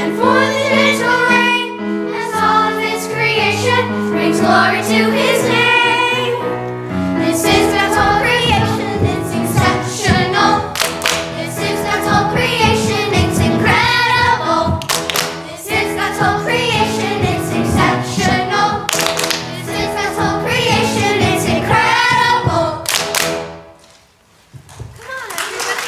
and for the gentle rain, as all of His creation brings glory to His name. This is God's whole creation, it's exceptional. This is God's whole creation, it's incredible. This is God's whole creation, it's exceptional. This is God's whole creation, it's incredible. Come on, everybody.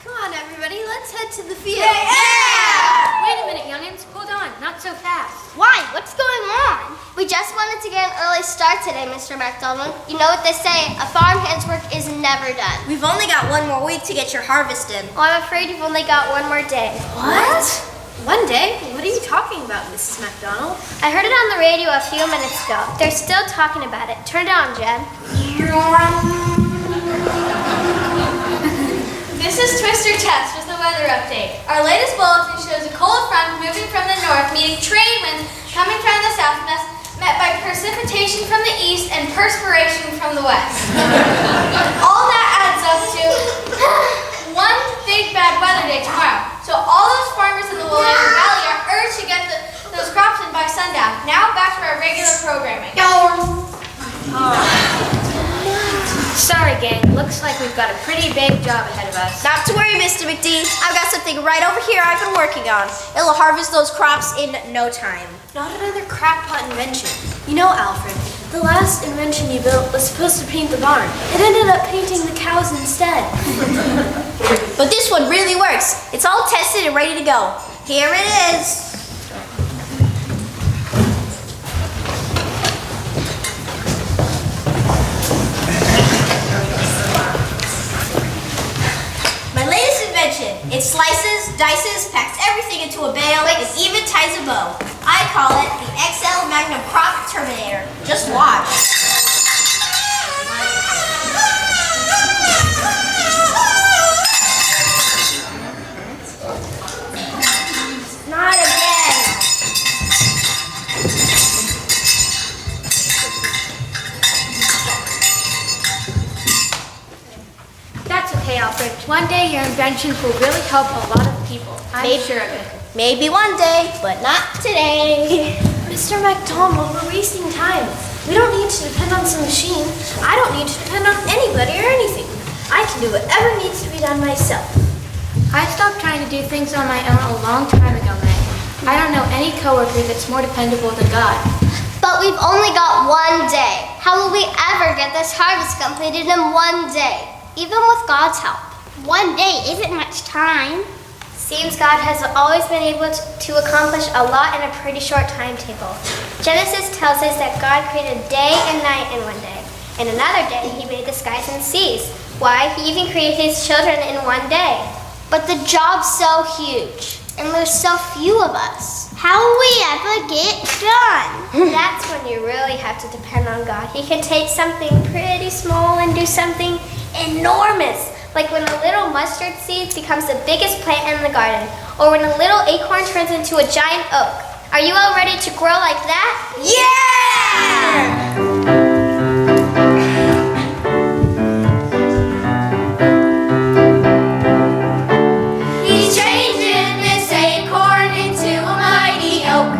Come on, everybody, let's head to the field. Yeah! Wait a minute, youngins. Hold on, not so fast. Why? What's going on? We just wanted to get an early start today, Mr. McDonald. You know what they say, a farmhand's work is never done. We've only got one more week to get your harvest in. Well, I'm afraid you've only got one more day. What? One day? What are you talking about, Mrs. McDonald? I heard it on the radio a few minutes ago. They're still talking about it. Turn it on, Jen. This is Twister Test with the weather update. Our latest bulletin shows a cold front moving from the north, meeting trade winds coming from the south, met by precipitation from the east and perspiration from the west. All that adds up to one big bad weather day tomorrow. So all those farmers in the Willamette Valley are urged to get those crops in by sundown. Now back to our regular programming. Sorry, gang. Looks like we've got a pretty big job ahead of us. Not to worry, Mr. McD. I've got something right over here I've been working on. It'll harvest those crops in no time. Not another crackpot invention. You know, Alfred, the last invention you built was supposed to paint the barn. It ended up painting the cows instead. But this one really works. It's all tested and ready to go. Here it is. My latest invention. It slices, dices, packs everything into a bale, and even ties a bow. I call it the XL Magnum Crop Terminator. Just watch. Not again. That's okay, Alfred. One day your invention will really help a lot of people. I'm sure of it. Maybe one day, but not today. Mr. McDonald, we're wasting time. We don't need to depend on some machine. I don't need to depend on anybody or anything. I can do whatever needs to be done myself. I stopped trying to do things on my own a long time ago, Meg. I don't know any coworker that's more dependable than God. But we've only got one day. How will we ever get this harvest completed in one day? Even with God's help. One day isn't much time. Seems God has always been able to accomplish a lot in a pretty short timetable. Genesis tells us that God created day and night in one day. In another day, He made the skies and seas. Why? He even created His children in one day. But the job's so huge, and there's so few of us. How will we ever get done? That's when you really have to depend on God. He can take something pretty small and do something enormous. Like when a little mustard seed becomes the biggest plant in the garden, or when a little acorn turns into a giant oak. Are you all ready to grow like that? Yeah! He's changing this acorn into a mighty oak.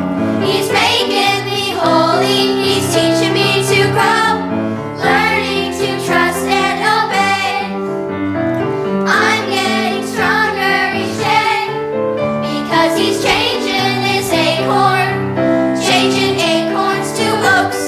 He's making me holy. He's teaching me to grow, learning to trust and obey. I'm getting stronger each day because He's changing this acorn, changing acorns to oaks.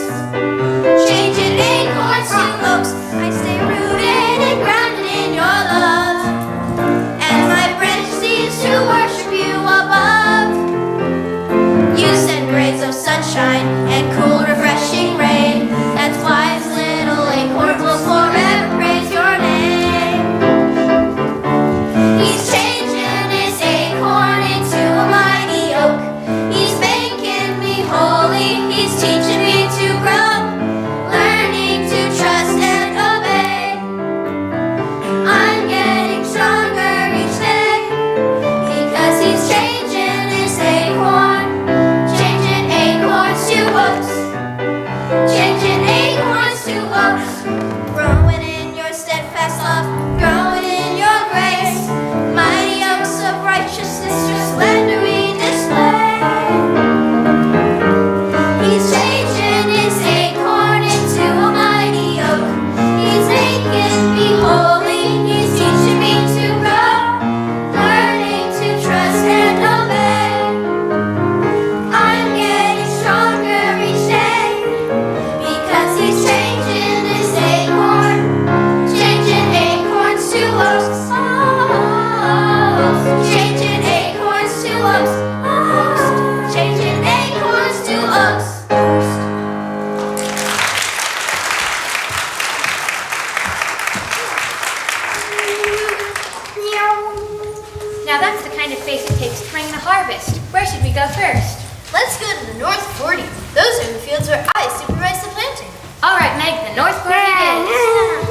to bring in a harvest. Where should we go first? Let's go to the North 40. Those are the fields where I supervise the planting. All right, Meg, the North 40 it is.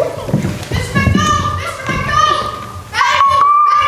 Mr. McDonald! Mr. McDonald! Bad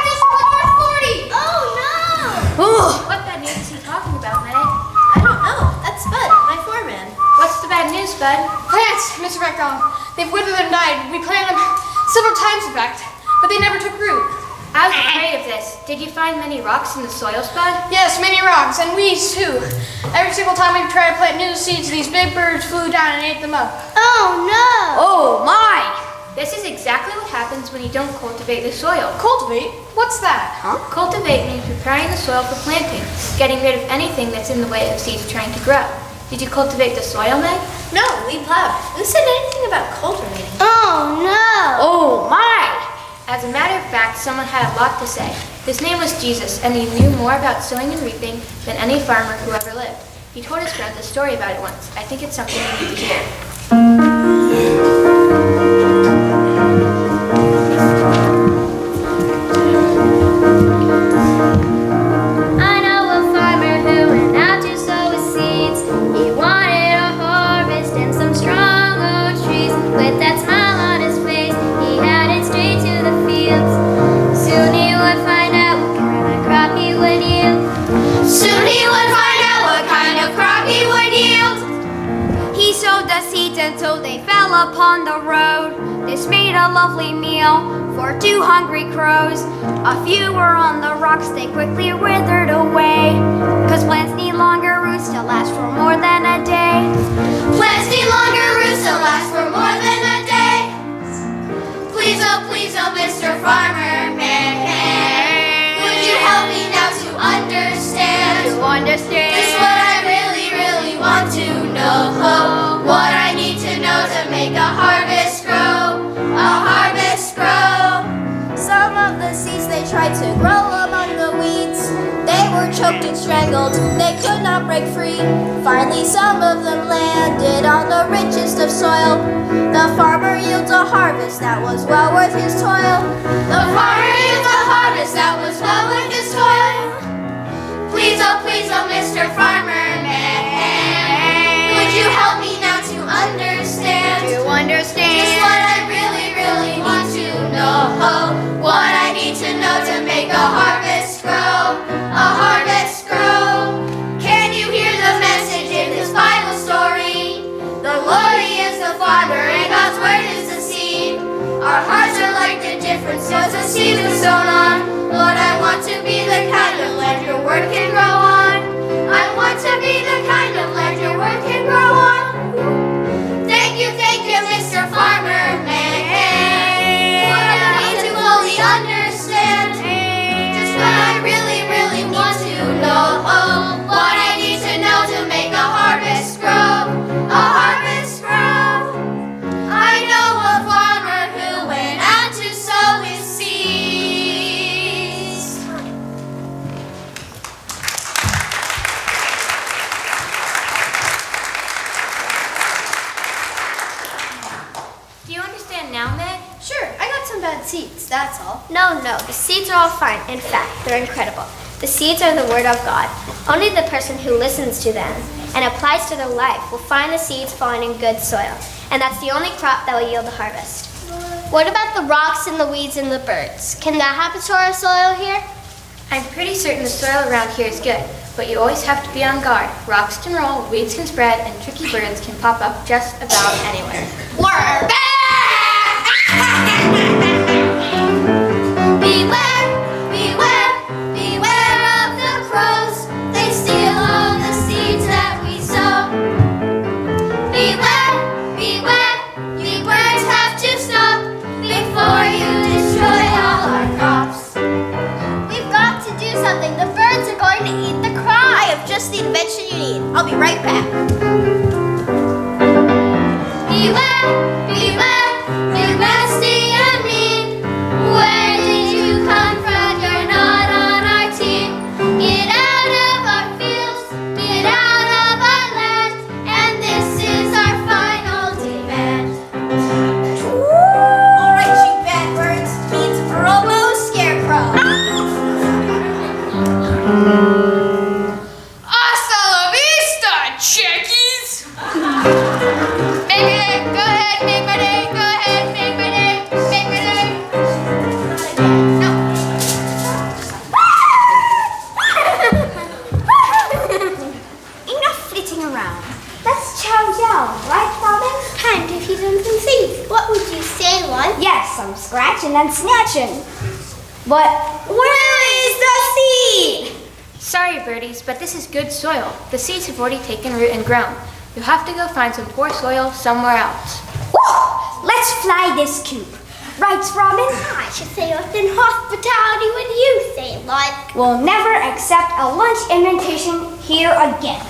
news from the North 40! Oh no! What bad news is he talking about, Meg? I don't know. That's Bud, my foreman. What's the bad news, Bud? Plants, Mr. McDonald. They've withered and died. We planted them several times, in fact, but they never took root. I was afraid of this. Did you find many rocks in the soil, Bud? Yes, many rocks and weeds too. Every single time we tried to plant new seeds, these big birds flew down and ate them up. Oh no! Oh my! This is exactly what happens when you don't cultivate the soil. Cultivate? What's that? Cultivate means preparing the soil for planting, getting rid of anything that's in the way of seeds trying to grow. Did you cultivate the soil, Meg? No, we plowed. Who said anything about cultivating? Oh no! Oh my! As a matter of fact, someone had a lot to say. His name was Jesus, and he knew more about sowing and reaping than any farmer who ever lived. He told his friends a story about it once. I think it's something you need to hear. I know a farmer who went out to sow his seeds. He wanted a harvest and some strong oak trees. With that smile on his face, he headed straight to the fields. Soon he would find out what kind of crop he would yield. Soon he would find out what kind of crop he would yield. He sowed the seeds until they fell upon the road. This made a lovely meal for 2 hungry crows. A few were on the rocks, they quickly withered away. 'Cause plants need longer roots to last for more than a day. Plants need longer roots to last for more than a day. Please, oh, Mr. Farmer Man, would you help me now to understand? Just what I really, really want to know. What I need to know to make a harvest grow. A harvest grow. Some of the seeds they tried to grow among the weeds. They were choked and strangled, they could not break free. Finally some of them landed on the richest of soil. The farmer yields a harvest that was well worth his toil. The farmer yields a harvest that was well worth his toil. Please, oh, Mr. Farmer Man, would you help me now to understand? Just what I really, really want to know. What I need to know to make a harvest grow. A harvest grow. Can you hear the message in this Bible story? The Lord, He is the Father, and God's word is the seed. Our hearts are like the different sorts of seeds we've sown on. Lord, I want to be the kind of land your word can grow on. I want to be the kind of land your word can grow on. Thank you, Mr. Farmer Man. What I need to fully understand. Just what I really, really want to know. What I need to know to make a harvest grow. A harvest grow. I know a farmer who went out to sow his seeds. Do you understand now, Meg? Sure, I got some bad seeds, that's all. No, the seeds are all fine. In fact, they're incredible. The seeds are the word of God. Only the person who listens to them and applies to their life will find the seeds falling in good soil. And that's the only crop that will yield a harvest. What about the rocks and the weeds and the birds? Can that happen to our soil here? I'm pretty certain the soil around here is good, but you always have to be on guard. Rocks can roll, weeds can spread, and tricky birds can pop up just about anywhere. We're back! Beware, beware, beware of the crows. They steal all the seeds that we sow. Beware, beware, you birds have to stop before you destroy all our crops. We've got to do something. The birds are going to eat the crop. I have just the invention you need. I'll be right back. Beware, beware, you nasty and mean. Where did you come from? You're not on our team. Get out of our fields, get out of our land, and this is our final demand. All right, you bad birds, means Robo Scarecrow. and snatching. But where is the seed? Sorry, birdies, but this is good soil. The seeds have already taken root and grown. You'll have to go find some poor soil somewhere else. Woo! Let's fly this coop. Right, Robin? I should say it in hospitality when you say it, like. We'll never accept a lunch invitation here again.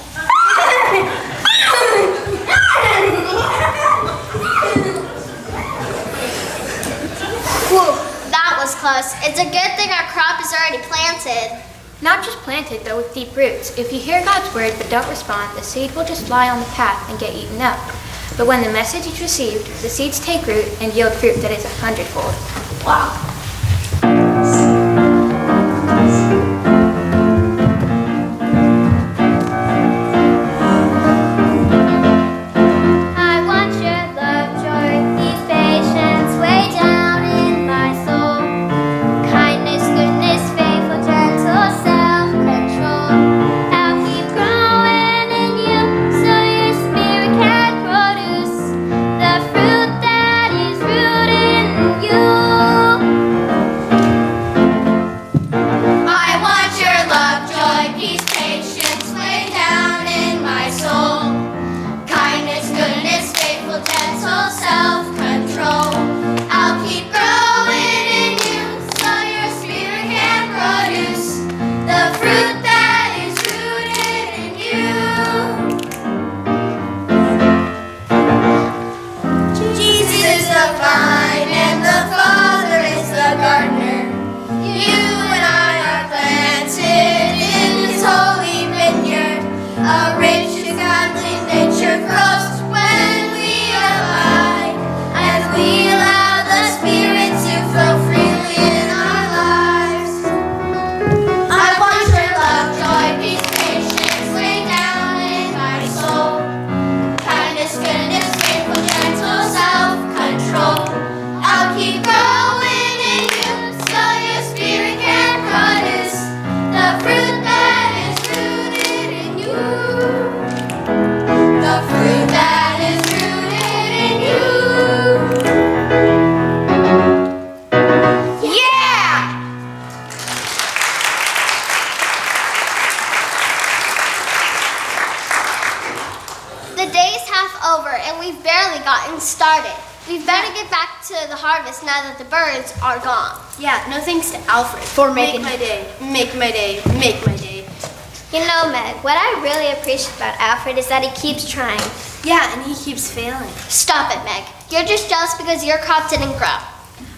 Whew, that was close. It's a good thing our crop is already planted. Not just planted, though, with deep roots. If you hear God's word but don't respond, the seed will just lie on the path and get eaten up. But when the message is received, the seeds take root and yield fruit that is 100-fold. Wow. I want your love, joy, peace, patience, way down in my soul. Kindness, goodness, faithful, gentle, self-control. I'll keep growing in you so your spirit can produce the fruit that is rooted in you. I want your love, joy, peace, patience, way down in my soul. Kindness, goodness, faithful, gentle, self-control. I'll keep growing in you so your spirit can produce the fruit that is rooted in you. Jesus is the vine and the Father is the gardener. You and I are planted in His holy vineyard. A rich and godly nature grows when we abide, and we allow the Spirit to flow freely in our lives. I want your love, joy, peace, patience, way down in my soul. Kindness, goodness, faithful, gentle, self-control. I'll keep growing in you so your spirit can produce the fruit that is rooted in you. The fruit that is rooted in you. Yeah! The day's half over and we've barely gotten started. We'd better get back to the harvest now that the birds are gone. Yeah, no thanks to Alfred for making my day, make my day, make my day. You know, Meg, what I really appreciate about Alfred is that he keeps trying. Yeah, and he keeps failing. Stop it, Meg. You're just jealous because your crop didn't grow.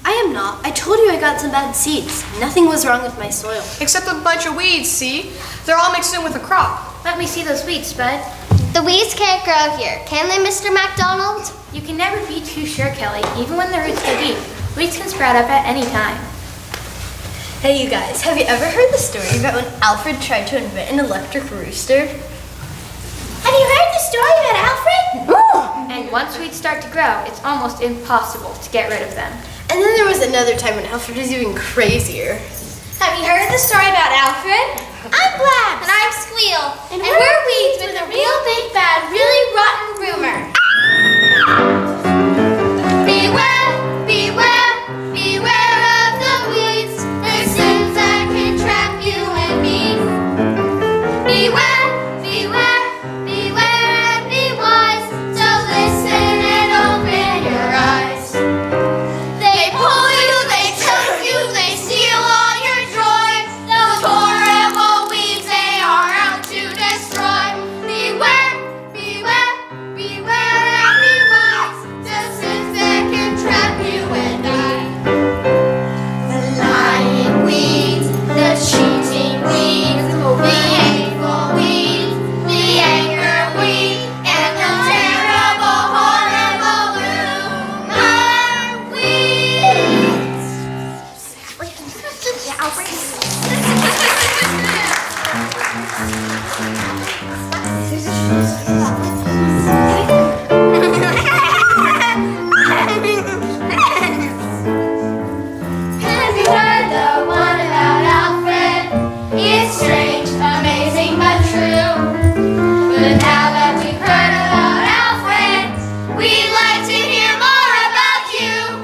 I am not. I told you I got some bad seeds. Nothing was wrong with my soil. Except a bunch of weeds, see? They're all mixed in with the crop. Let me see those weeds, Spud. The weeds can't grow here, can they, Mr. MacDonald? You can never be too sure, Kelly, even when the roots go deep. Weeds can sprout up at any time. Hey, you guys, have you ever heard the story about when Alfred tried to invent an electric rooster? Have you heard the story about Alfred? And once weeds start to grow, it's almost impossible to get rid of them. And then there was another time when Alfred was even crazier. Have you heard the story about Alfred? I'm Blabs. And I'm Squeal. And we're weeds with a real big, bad, really rotten rumor. Beware, beware, beware of the weeds. They're sins that can trap you and me. Beware, beware, beware and be wise. So listen and open your eyes. They pull you, they choke you, they steal all your joy. Those horrible weeds, they are out to destroy. Beware, beware, beware and be wise. The sins that can trap you and I. The lying weeds, the cheating weeds, the hateful weeds, the anger weed, and the terrible, horrible rumor weeds. Have you heard the one about Alfred? It's strange, amazing, but true. But now that we've heard about Alfred, we'd like to hear more about you.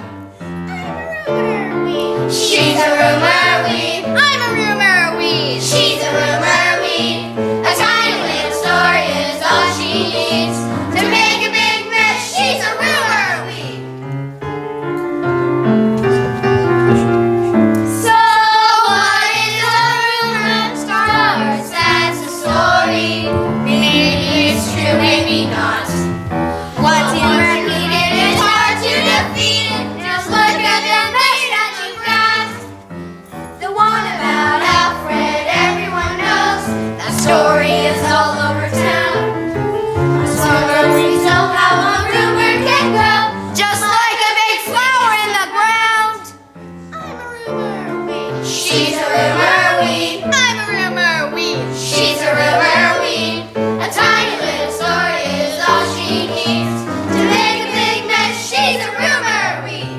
She's a rumor weed. I'm a rumor weed. She's a rumor weed. A tiny little story is all she needs to make a big mess. She's a rumor weed.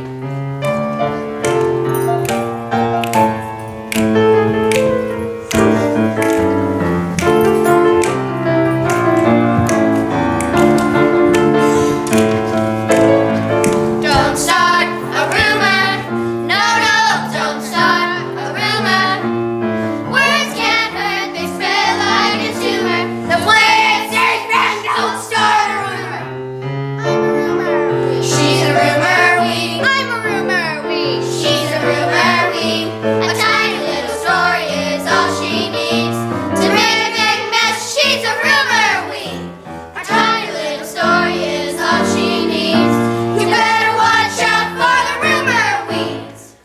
Don't start a rumor. No, no, don't start a rumor. Words can't hurt, they spread like a tumor. The words are bad, don't start a rumor. I'm a rumor weed. She's a rumor weed. I'm a rumor weed. She's a rumor weed. A tiny little story is all she needs to make a big mess. She's a rumor weed. A tiny little story is all she needs. You better watch out for the rumor weeds.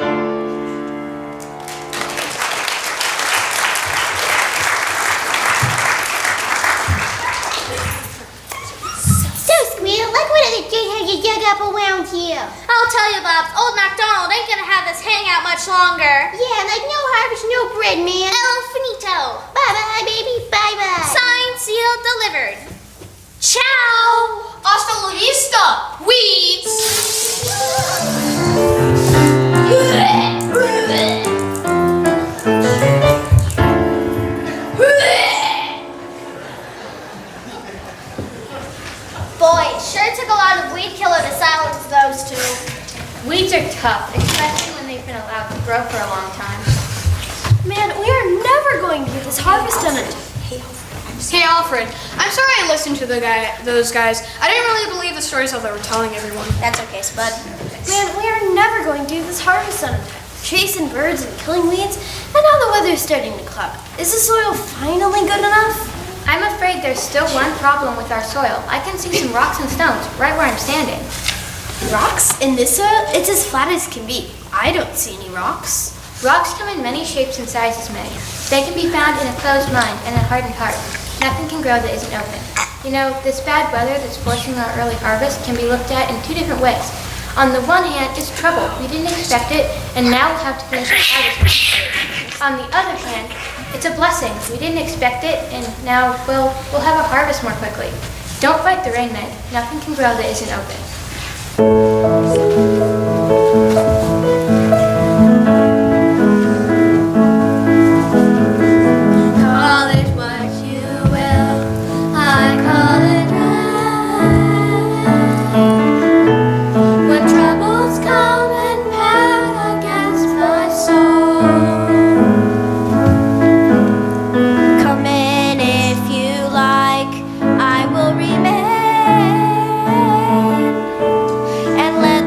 So, Squeal, like what other dirt have you dug up around here? I'll tell you, Bubs, old MacDonald ain't gonna have this hangout much longer. Yeah, like no harvest, no bread, man. El finito. Bye-bye, baby, bye-bye. Signed, sealed, delivered. Ciao! Hasta la vista, weeds. Boy, it sure took a lot of weed killer to silence those two. Weeds are tough, especially when they've been allowed to grow for a long time. Man, we are never going to get this harvest done in time. Hey, Alfred. I'm sorry I listened to those guys. I didn't really believe the stories that they were telling everyone. That's okay, Spud. Man, we are never going to get this harvest done in time. Chasing birds and killing weeds, and now the weather's starting to cloud. Is the soil finally good enough? I'm afraid there's still one problem with our soil. I can see some rocks and stones right where I'm standing. Rocks? In this soil, it's as flat as can be. I don't see any rocks. Rocks come in many shapes and sizes, May. They can be found in a closed mind and a hardened heart. Nothing can grow that isn't open. You know, this bad weather that's forcing our early harvest can be looked at in two different ways. On the one hand, it's trouble. We didn't expect it, and now we'll have to finish our harvest. On the other hand, it's a blessing. We didn't expect it, and now we'll have a harvest more quickly. Don't fight the rain, May. Nothing can grow that isn't open. Call it what you will, I call it right. When troubles come and pound against my soul, come in if you like, I will remain, and let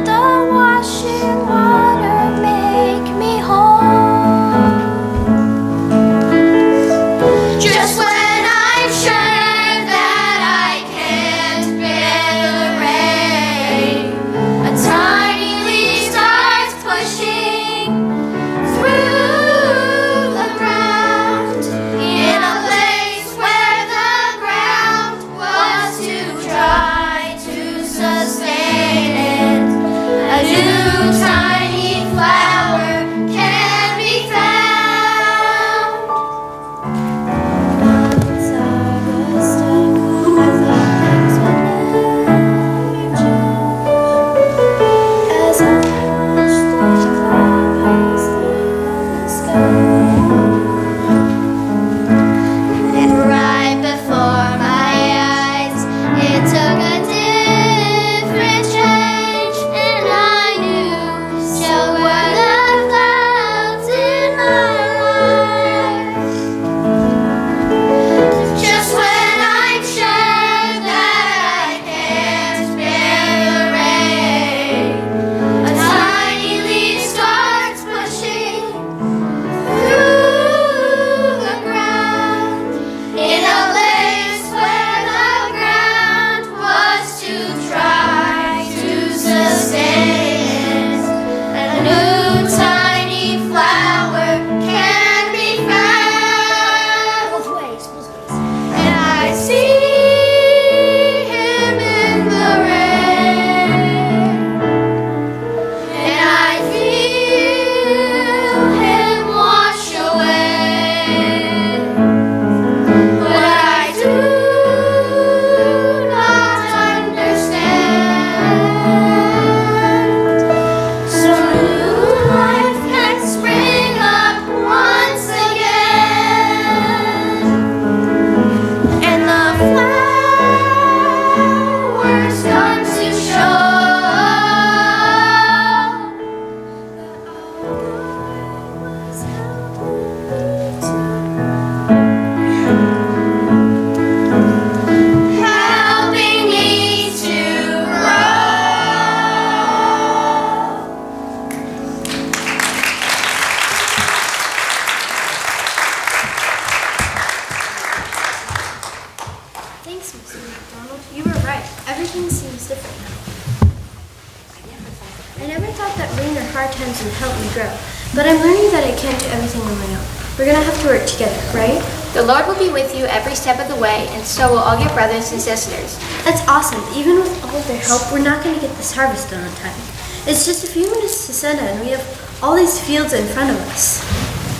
hard times and help me grow. But I'm learning that I can't do everything on my own. We're gonna have to work together, right? The Lord will be with you every step of the way, and so will all your brothers and sisters. That's awesome. Even with all of their help, we're not gonna get this harvest done on time. It's just a few minutes to sundown, and we have all these fields in front of us.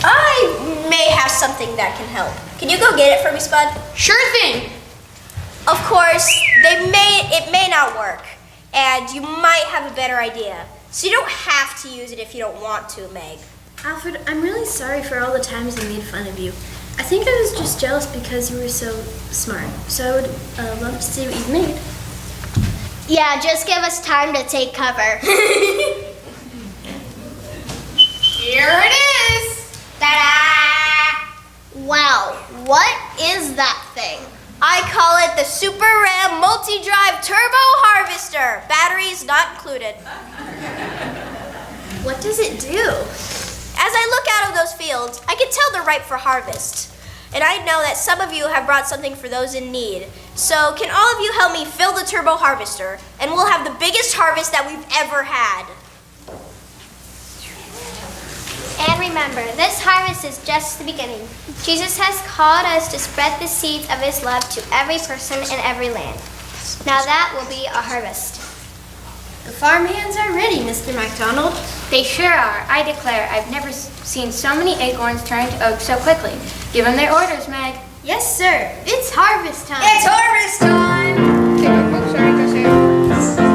I may have something that can help. Can you go get it for me, Spud? Sure thing. Of course, it may not work, and you might have a better idea. So you don't have to use it if you don't want to, Meg. Alfred, I'm really sorry for all the times I made fun of you. I think I was just jealous because you were so smart. So I would love to see what you've made. Yeah, just give us time to take cover. Here it is. Ta-da! Wow, what is that thing? I call it the Super Ram Multi-Drive Turbo Harvester. Batteries not included. What does it do? As I look out of those fields, I can tell they're ripe for harvest. And I know that some of you have brought something for those in need. So can all of you help me fill the turbo harvester, and we'll have the biggest harvest that we've ever had. And remember, this harvest is just the beginning. Jesus has called us to spread the seeds of his love to every person in every land. Now that will be a harvest. The farm hands are ready, Mr. MacDonald. They sure are. I declare, I've never seen so many acorns turn to oak so quickly. Give them their orders, Meg. Yes, sir. It's harvest time. It's harvest time! Okay, oh, sorry, go say it. Lars!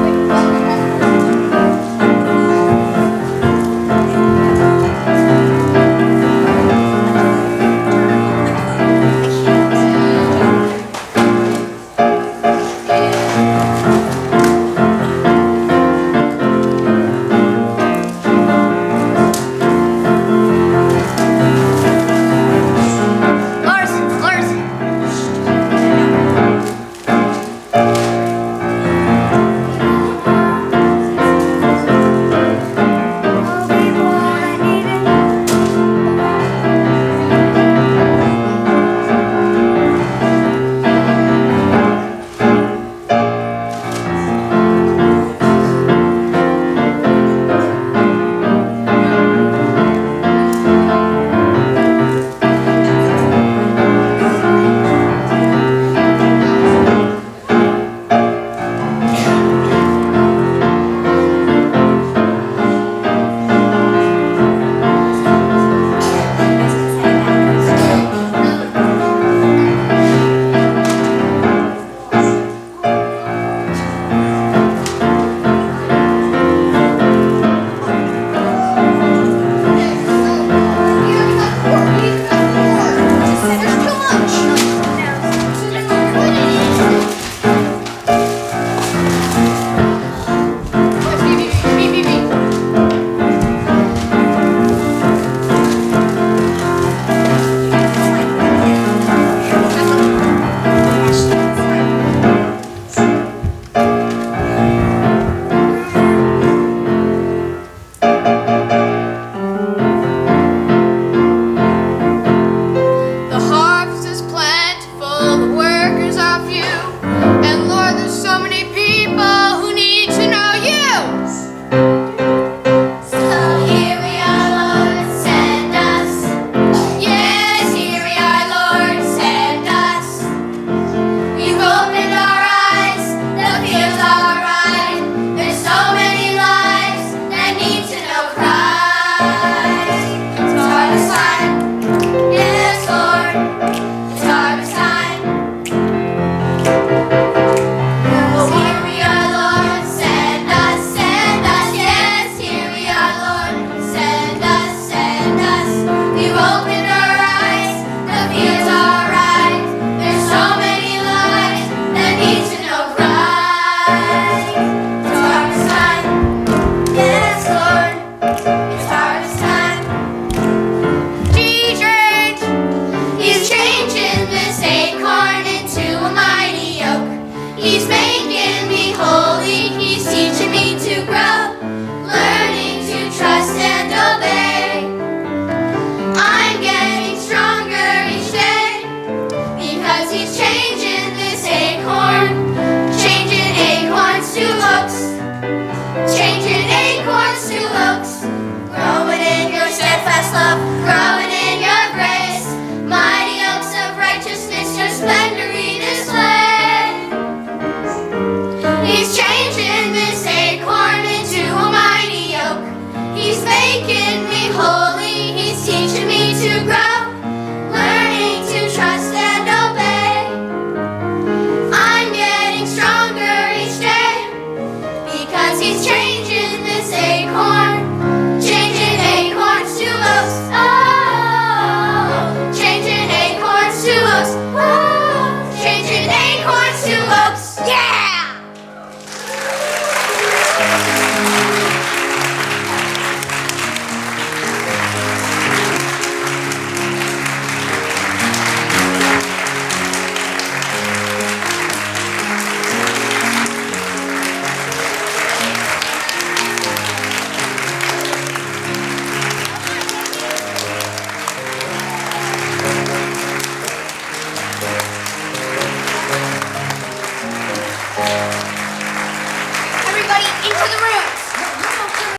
love.